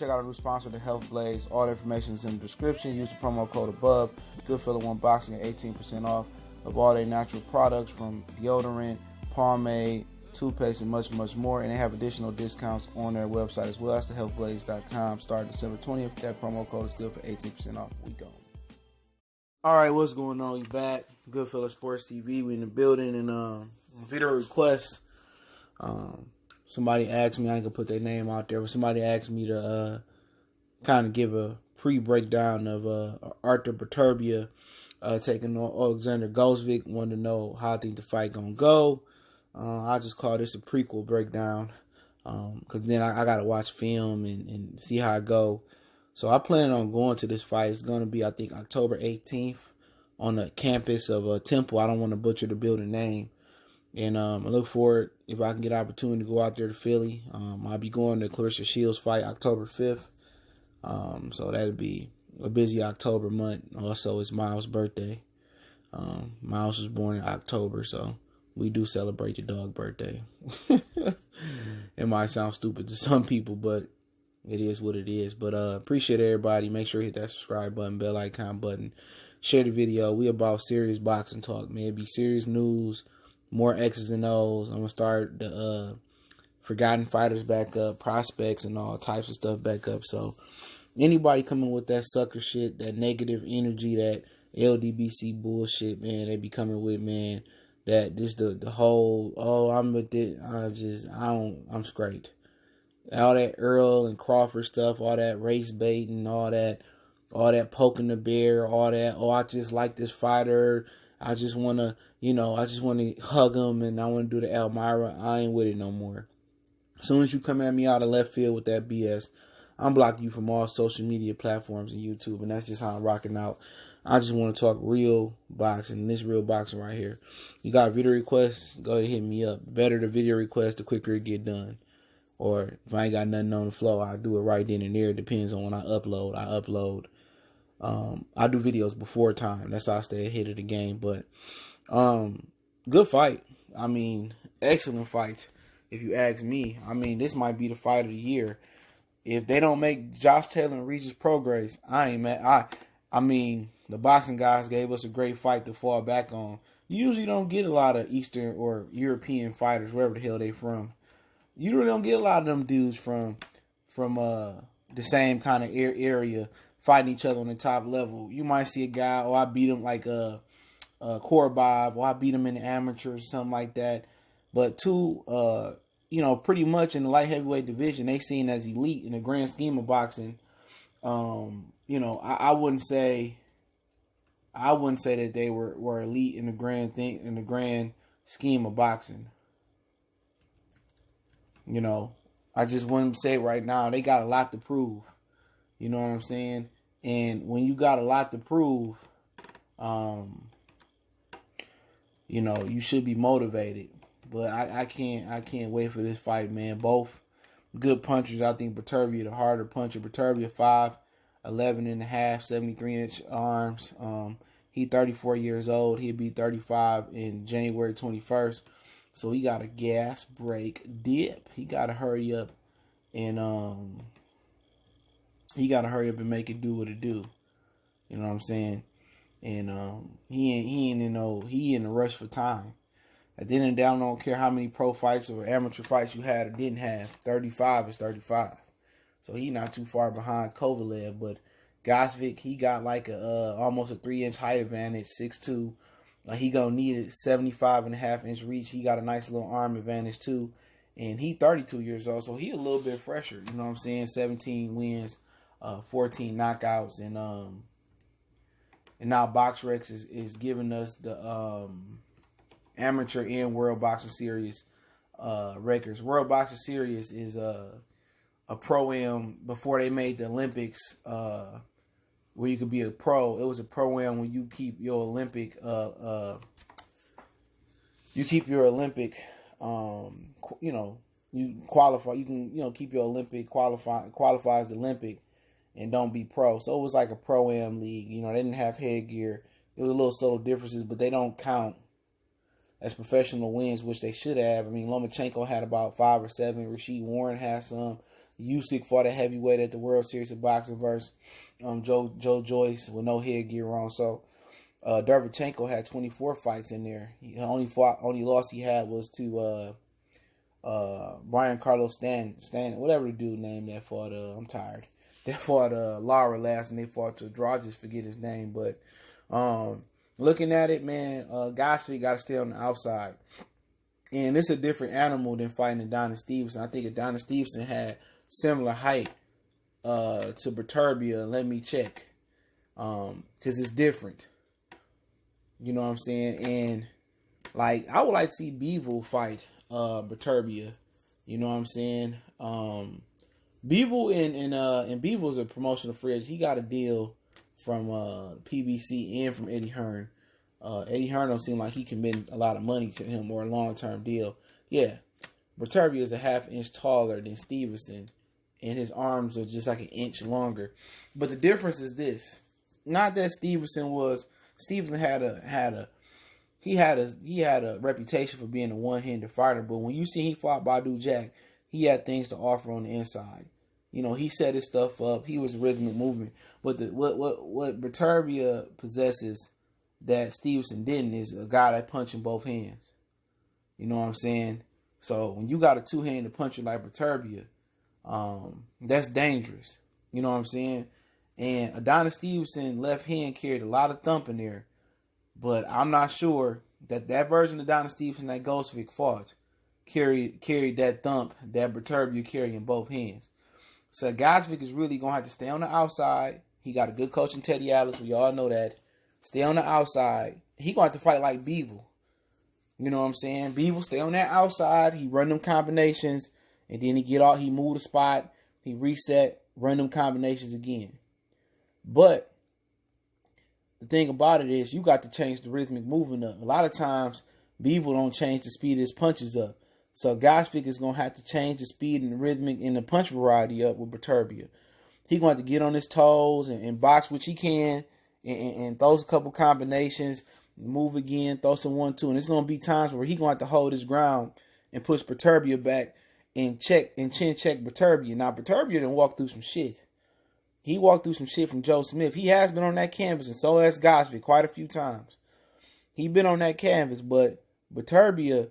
check out our new sponsor, the Health Blaze. All the information is in the description. Use the promo code above. Goodfella1 Boxing at 18% off of all their natural products, from deodorant, pomade, toothpaste, and much, much more. And they have additional discounts on their website as well. That's thehealthblaze.com. Starting December 20th. That promo code is good for 18% off. We go. All right, what's going on? You back? Goodfella Sports TV. We in the building, and video requests. Somebody asked me, I ain't gonna put their name out there, but somebody asked me to kind of give a pre-breakdown of Artur Beterbiev taking on Oleksandr Gvozdyk. Wanted to know how I think the fight gonna go. I just call this a prequel breakdown, because then I gotta watch film and see how it go. So I plan on going to this fight. It's gonna be, I think, October 18th on the campus of Temple. I don't want to butcher the building name. And I look forward, if I can get an opportunity to go out there to Philly. I'll be going to Clarissa Shields' fight October 5th. So that'll be a busy October month. Also, it's Miles' birthday. Miles was born in October, so we do celebrate the dog birthday. It might sound stupid to some people, but it is what it is. But appreciate everybody. Make sure you hit that subscribe button, bell icon button. Share the video. We about serious boxing talk, man. It be serious news. More X's and O's. I'm going to start the forgotten fighters back up, prospects and all types of stuff back up. So anybody coming with that sucker shit, that negative energy, that LDBC bullshit, man, they be coming with, man, that this the whole, oh, I'm with it. I'm straight. All that Earl and Crawford stuff, all that race baiting, all that poking the bear, all that, oh, I just like this fighter. I just want to, hug him, and I want to do the Elmira. I ain't with it no more. As soon as you come at me out of left field with that BS, I'm blocking you from all social media platforms and YouTube, and that's just how I'm rocking out. I just want to talk real boxing, this real boxing right here. You got video requests, go ahead and hit me up. The better the video request, the quicker it get done. Or if I ain't got nothing on the flow, I'll do it right then and there. It depends on when I upload. I do videos before time. That's how I stay ahead of the game. But good fight. I mean, excellent fight, if you ask me. I mean, this might be the fight of the year. If they don't make Josh Taylor and Regis Prograis, I ain't mad. I mean, the boxing guys gave us a great fight to fall back on. You usually don't get a lot of Eastern or European fighters, wherever the hell they from. You really don't get a lot of them dudes from the same kind of area fighting each other on the top level. You might see a guy, I beat him like Korobov, or I beat him in the amateurs, or something like that. But pretty much in the light heavyweight division, they seen as elite in the grand scheme of boxing. I wouldn't say that they were elite in the grand scheme of boxing. I just wouldn't say right now they got a lot to prove. You know what I'm saying? And when you got a lot to prove, you should be motivated. But I can't wait for this fight, man. Both good punchers. I think Beterbiev, the harder puncher. Beterbiev 5'11 and a half, 73-inch arms. He 34 years old. He'll be 35 in January 21st. So he got a gas, break, dip. He got to hurry up and make it do what it do. You know what I'm saying? And he in a rush for time. At the end of the day, I don't care how many pro fights or amateur fights you had or didn't have. 35 is 35. So he not too far behind Kovalev. But Gvozdyk, he got like almost a 3-inch height advantage, 6'2". He gonna need a 75.5-inch reach. He got a nice little arm advantage too. And he 32 years old, so he a little bit fresher. You know what I'm saying? 17 wins, 14 knockouts, and now BoxRec is giving us the amateur and World Boxing Series records. World Boxing Series is a pro-am before they made the Olympics, where you could be a pro. It was a pro-am when you keep your Olympic you qualify. You can keep your Olympic qualify as Olympic and don't be pro. So it was like a pro-am league. They didn't have headgear. There were little subtle differences, but they don't count as professional wins, which they should have. I mean, Lomachenko had about 5 or 7. Rashid Warren had some. Usyk fought a heavyweight at the World Series of Boxing versus Joe Joyce with no headgear on. So Derevchenko had 24 fights in there. He only loss he had was to Brian Carlos Stan, whatever the dude named that fought. I'm tired. That fought Lara last, and they fought to a draw. I just forget his name, but looking at it, man, Gvozdyk got to stay on the outside. And it's a different animal than fighting Adonis Stevenson. I think Adonis Stevenson had similar height to Beterbiev. Let me check. Because it's different. You know what I'm saying? And, like, I would like to see Bivol fight Beterbiev. You know what I'm saying? Bivol and Bivol's a promotional free agent. He got a deal from PBC and from Eddie Hearn. Eddie Hearn don't seem like he committed a lot of money to him or a long-term deal. Yeah, Beterbiev is a half-inch taller than Stevenson, and his arms are just like an inch longer. But the difference is this: not that Stevenson had a reputation for being a one-handed fighter, but when you see he fought Badu Jack, he had things to offer on the inside. You know, he set his stuff up. He was rhythmic movement. But what Beterbiev possesses that Stevenson didn't is a guy that punch in both hands. You know what I'm saying? So when you got a two-handed puncher like Beterbiev, that's dangerous. You know what I'm saying? And Adonis Stevenson left hand carried a lot of thump in there, but I'm not sure that version of Adonis Stevenson that Gvozdyk fought carried that thump that Beterbiev carried in both hands. So Gvozdyk is really gonna have to stay on the outside. He got a good coach in Teddy Atlas. We all know that. Stay on the outside. He going to have to fight like Bivol. You know what I'm saying? Bivol stay on that outside. He run them combinations. And then he move the spot. He reset, run them combinations again. But the thing about it is you got to change the rhythmic movement up. A lot of times, Bivol don't change the speed of his punches up. So Gvozdyk is going to have to change the speed and the rhythmic and the punch variety up with Beterbiev. He going to have to get on his toes and box, which he can. And throw a couple combinations, move again, throw some 1-2. And it's going to be times where he's going to have to hold his ground and push Beterbiev back and chin check Beterbiev. Now, Beterbiev didn't walk through some shit. He walked through some shit from Joe Smith. He has been on that canvas, and so has Gvozdyk quite a few times. He been on that canvas, but Beterbiev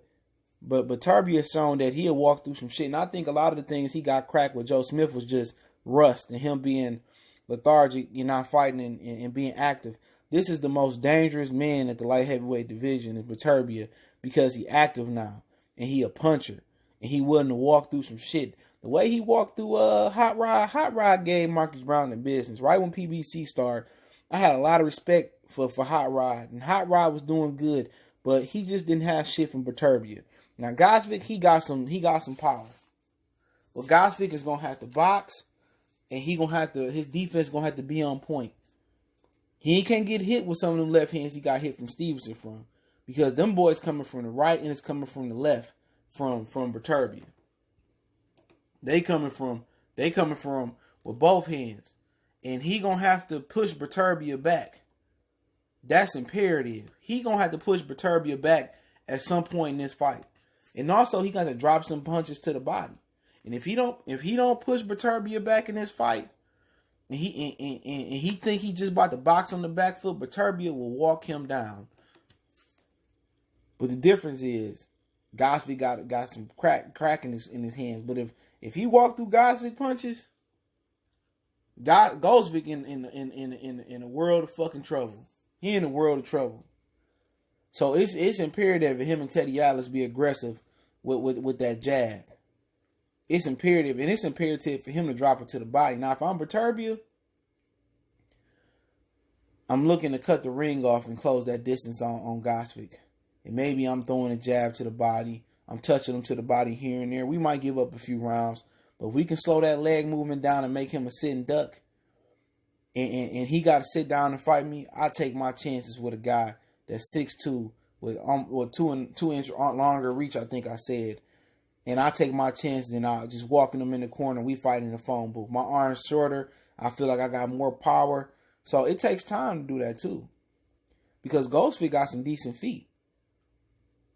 shown that he'll walk through some shit. And I think a lot of the things he got cracked with Joe Smith was just rust and him being lethargic, you're not fighting and being active. This is the most dangerous man at the light heavyweight division, is Beterbiev, because he active now and he a puncher and he willing to walk through some shit. The way he walked through Hot Rod gave Marcus Brown the business. Right when PBC started, I had a lot of respect for Hot Rod, and Hot Rod was doing good, but he just didn't have shit from Beterbiev. Now Gvozdyk, he got some power. Well, Gvozdyk is gonna have to box. And his defense gonna have to be on point. He can't get hit with some of them left hands he got hit from Stevenson from, because them boys coming from the right and it's coming from the left from Beterbiev. They coming from with both hands, and he gonna have to push Beterbiev back. That's imperative. He gonna have to push Beterbiev back at some point in this fight, and also he got to drop some punches to the body. And if he don't push Beterbiev back in this fight, and he think he just about to box on the back foot, Beterbiev will walk him down. But the difference is, Gvozdyk got some crack in his hands. But if he walk through Gvozdyk punches, Gvozdyk in a world of fucking trouble. He in a world of trouble. So it's imperative that him and Teddy Atlas be aggressive with that jab. It's imperative, and it's imperative for him to drop it to the body. Now, if I'm Beterbiev, I'm looking to cut the ring off and close that distance on Gvozdyk. And maybe I'm throwing a jab to the body. I'm touching him to the body here and there. We might give up a few rounds, but if we can slow that leg movement down and make him a sitting duck, and he got to sit down and fight me, I take my chances with a guy that's 6'2", with 2 inch longer reach, I think I said. And I take my chances and I just walking them in the corner. We fight in the phone booth. My arm's shorter. I feel like I got more power. So it takes time to do that too. Because Gvozdyk got some decent feet.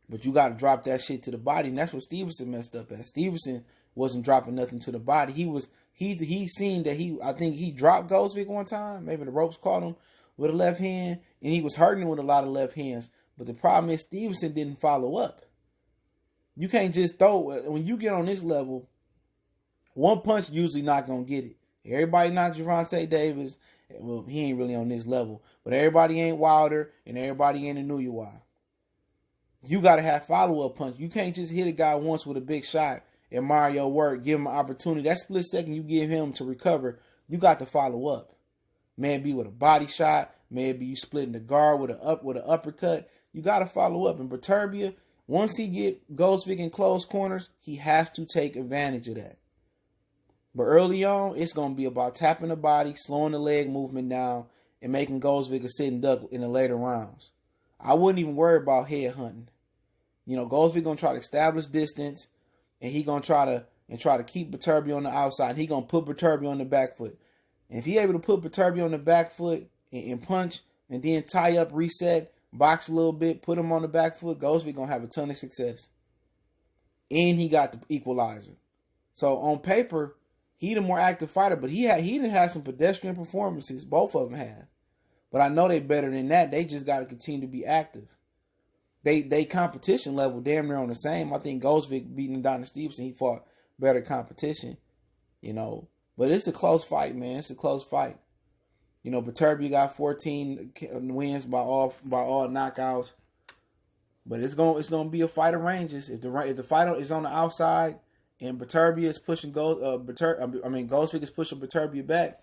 But you got to drop that shit to the body. And that's what Stevenson messed up at. Stevenson wasn't dropping nothing to the body. He seen that I think he dropped Gvozdyk one time. Maybe the ropes caught him with a left hand, and he was hurting with a lot of left hands. But the problem is Stevenson didn't follow up. You can't just throw, when you get on this level, one punch usually not going to get it. Everybody not Gervonta Davis. Well, he ain't really on this level. But everybody ain't Wilder, and everybody ain't Inoue. You got to have follow-up punch. You can't just hit a guy once with a big shot, admire your work, give him an opportunity. That split second you give him to recover, you got to follow up. Maybe with a body shot, maybe you splitting the guard with an uppercut. You got to follow up. And Beterbiev, once he get Gvozdyk in close corners, he has to take advantage of that. But early on, it's going to be about tapping the body, slowing the leg movement down, and making Gvozdyk a sitting duck in the later rounds. I wouldn't even worry about head hunting. You know, Gvozdyk going to try to establish distance, and he going to try to keep Beterbiev on the outside. He going to put Beterbiev on the back foot. And if he able to put Beterbiev on the back foot and punch, and then tie up, reset, box a little bit, put him on the back foot, Gvozdyk going to have a ton of success. And he got the equalizer. So on paper, he the more active fighter, but he done had some pedestrian performances. Both of them have. But I know they better than that. They just got to continue to be active. They competition level damn near on the same. I think Gvozdyk beating Donnie Stevenson, he fought better competition. You know, but it's a close fight, man. It's a close fight. You know, Beterbiev got 14 wins by all knockouts. But it's gonna be a fight of ranges. If the fighter is on the outside and Beterbiev is pushing Gvozdyk is pushing Beterbiev back,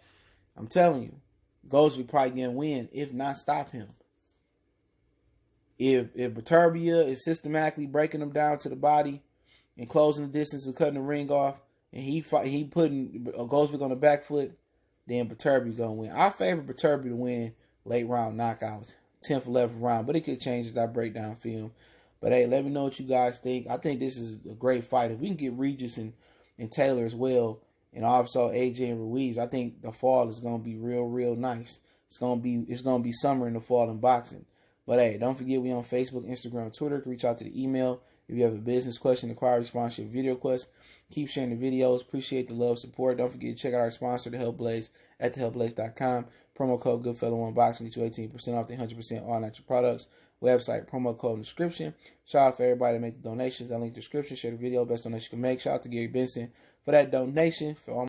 I'm telling you, Gvozdyk probably gonna win, if not stop him. If Beterbiev is systematically breaking him down to the body and closing the distance and cutting the ring off, and he putting Gvozdyk on the back foot, then Beterbiev gonna win. I favor Beterbiev to win late round knockouts, 10th, 11th round, but it could change as I break down film. But hey, let me know what you guys think. I think this is a great fight. If we can get Regis and Taylor as well, and also AJ and Ruiz, I think the fall is gonna be real nice. It's gonna be summer in the fall in boxing. But hey, don't forget we on Facebook, Instagram, Twitter. Reach out to the email if you have a business question, inquiry, sponsorship, video request. Keep sharing the videos. Appreciate the love, support. Don't forget to check out our sponsor, The Help Blaze, at thehelpblaze.com. Promo code GoodFellow1Boxing get you 18% off the 100% all natural products. Website, promo code in the description. Shout out for everybody to make the donations. That link in the description. Share the video. Best donation you can make. Shout out to Gary Benson for that donation. For all